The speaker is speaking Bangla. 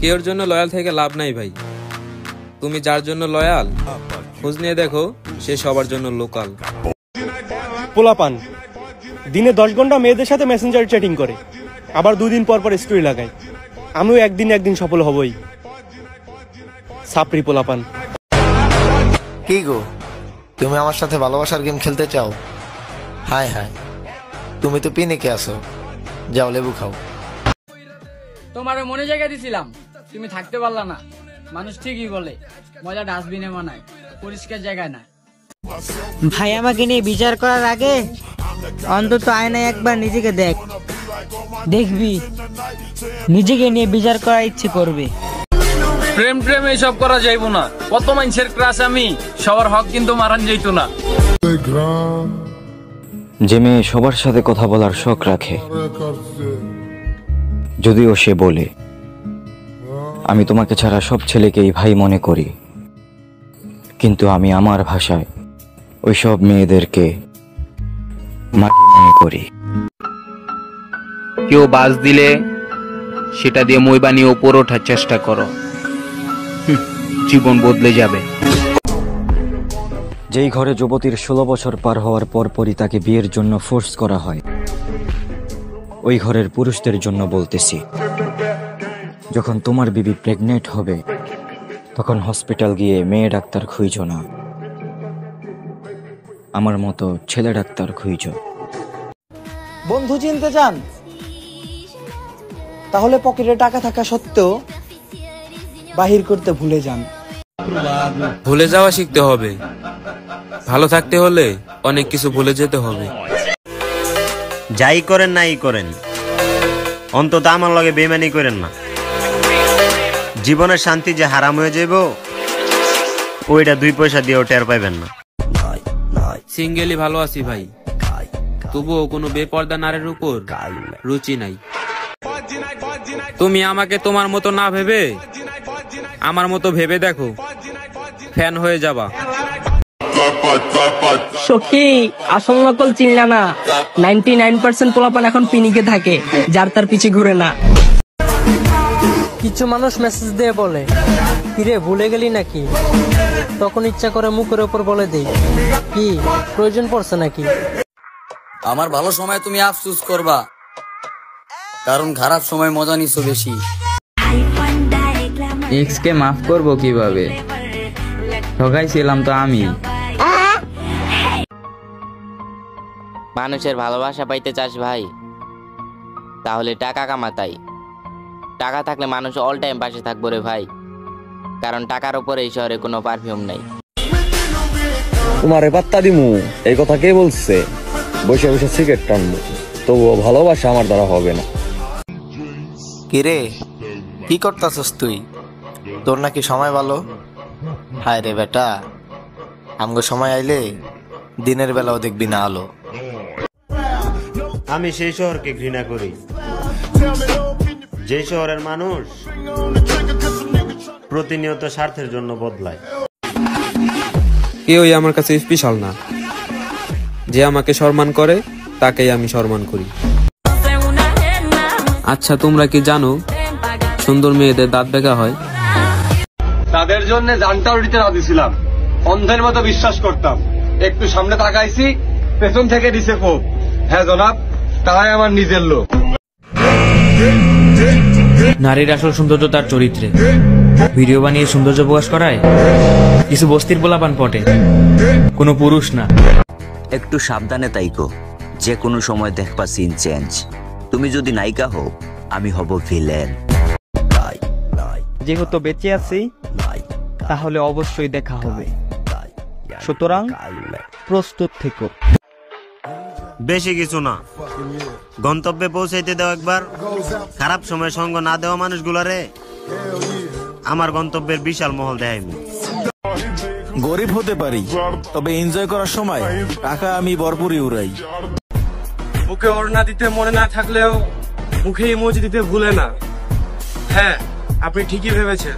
কেউর জন্য লয়াল থেকে লাভ নাই ভাই। তুমি যার জন্য লয়াল খোঁজ নিয়ে দেখো, সে সবার জন্য লোকাল। পোলাপান দিনে 10 ঘন্টা মেয়েদের সাথে মেসেঞ্জার চ্যাটিং করে, আবার 2 দিন পর পর স্টোরি লাগায়। আমিও একদিন সফল হবই। সাপরি পোলাপান। কি গো, তুমি আমার সাথে ভালোবাসার গেম খেলতে চাও? হায় হায়, তুমি তো পিনিকে আছো, যাও লেবু খাও। তোমার মনে জায়গা দিছিলাম, তুমি থাকতে পারলা না। মানুষ ঠিকই বলে মজা ডাস্টবিনে মানায়, পরিষ্কার জায়গায় না। ভাই আমাকে নিয়ে বিচার করার আগে অন্তত আয়নায় একবার নিজেকে দেখ, দেখবি নিজেকে নিয়ে বিচার করার ইচ্ছে করবে। প্রেম প্রেম এইসব করা যাইব না। কত মানুষের ক্রাশ আমি, সবার হক কিন্তু মারান যাইতো না। যে মেয়ে সবার সাথে কথা বলার শখ রাখে, যদিও সে বলে আমি তোমাকে ছাড়া সব ছেলেকেই ভাই মনে করি, কিন্তু আমি আমার ভাষায় ওই সব মেয়েদেরকে মাটি মনে করি। কেউ বাস দিলে সেটা দিয়ে মই বানিয়ে উপর ওঠার চেষ্টা করো, জীবন বদলে যাবে। যেই ঘরে যুবতীর 16 বছর পার হওয়ার পরপরই তাকে বিয়ের জন্য ফোর্স করা হয়, ওই ঘরের পুরুষদের জন্য বলতেছি, যখন তোমার বিবি প্রেগনেন্ট হবে তখন হসপিটাল গিয়ে মেয়ে ডাক্তার খুঁজো না, আমার মতো ছেলে ডাক্তার খুঁজো। বন্ধু চিনতে চান? তাহলে পকেটে টাকা থাকা সত্ত্বেও বাহির করতে ভুলে যান। ভুলে যাওয়া শিখতে হবে। ভালো থাকতে হলে অনেক কিছু ভুলে যেতে হবে। যাই করেন নাই করেন, অন্তত আমার লগে বেইমানি করেন না। জীবনের শান্তি যে হারাম হয়ে যাইব, ওইটা 2 পয়সা দিয়েও টের পাইবেন না। সিঙ্গেলি ভালো আছি ভাই, তবুও কোনো বেপর্দা নারীর উপর রুচি নাই। তুমি আমাকে তোমার মতো না ভেবে আমার মতো ভেবে দেখো, ফ্যান হয়ে যাবা। সখী, আসল নকল চিনলা না। 99% পোলাপান এখন পিনিকে থাকে, যার তার পিছে ঘুরে না। কিছু মানুষ মেসেজ দিয়ে বলে, কিরে ভুলে গেলি নাকি? তখন ইচ্ছা করে মুখের উপর বলে দেই, কি প্রয়োজন পড়ছে নাকি? আমার ভালো সময় তুমি আফসোস করবা, কারণ খারাপ সময় মজা নিছো বেশি। এক্স কে মাফ করবো কিভাবে? ঠকাইছিলাম তো আমি। মানুষের ভালোবাসা পাইতে চাস ভাই, তাহলে টাকা কামাতাই। টাকা থাকলে মানুষ অল টাইম পাশে থাকবো রে ভাই, কারণ টাকার উপরে এই শহরে কোনো পারফিউম নাই। তোমারে পাত্তা দিমু এই কথা কে বলছে? বসে বসে সিগারেট টানবো, তবুও ভালোবাসা আমার দ্বারা হবে না। কিরে, কি করতাছস তুই? তোর নাকি সময় ভালো? হায় রে বেটা, আমগো সময় আইলে দিনের বেলাও দেখবি না আলো। আমি সেই শহরকে ঘৃণা করি, যে শহরের মানুষ প্রতিনিয়ত স্বার্থের জন্য বদলায়। কেউই আমার কাছে স্পেশাল না, যে আমাকে সম্মান করে তাকেই আমি সম্মান করি। আচ্ছা, তোমরা কি জানো সুন্দর মেয়েদের দাঁত বেঁকা হয়? তাদের জন্য জানটাও দিতে রাজি ছিলাম, অন্ধের মতো বিশ্বাস করতাম। একটু সামনে তাকাইছি, পেছন থেকে দিছে খুব। হ্যাঁ জনাব, তারাই আমার নিজের লোক। নারীর আসল সৌন্দর্য তার চরিত্রে। ভিডিও বানিয়ে সৌন্দর্য প্রকাশ করায় কিছু বস্তির পোলাপান পটে, কোনো পুরুষ না। একটু সাবধানে তাইকো, যে কোনো সময় দেখবা সিন চেঞ্জ। তুমি যদি নায়িকা হও, আমি হব ভিলেন। যেহেতু বেঁচে আছি, তাহলে অবশ্যই দেখা হবে, সুতরাং প্রস্তুত থেকো। বেশি কিছু না, গন্তব্যে পৌঁছাইতে দাও একবার। খারাপ সময় সঙ্গ না দেওয়া মানুষগুলারে আমার গন্তব্যের বিশাল মহল দেখাইনি। গরিব হতে পারি, তবে এনজয় করার সময় টাকা আমি ভরপুরই উড়াই। মুখে ওড়না দিতে মনে না থাকলেও মুখে ইমোজি দিতে ভুলে না। হ্যাঁ, আপনি ঠিকই ভেবেছেন।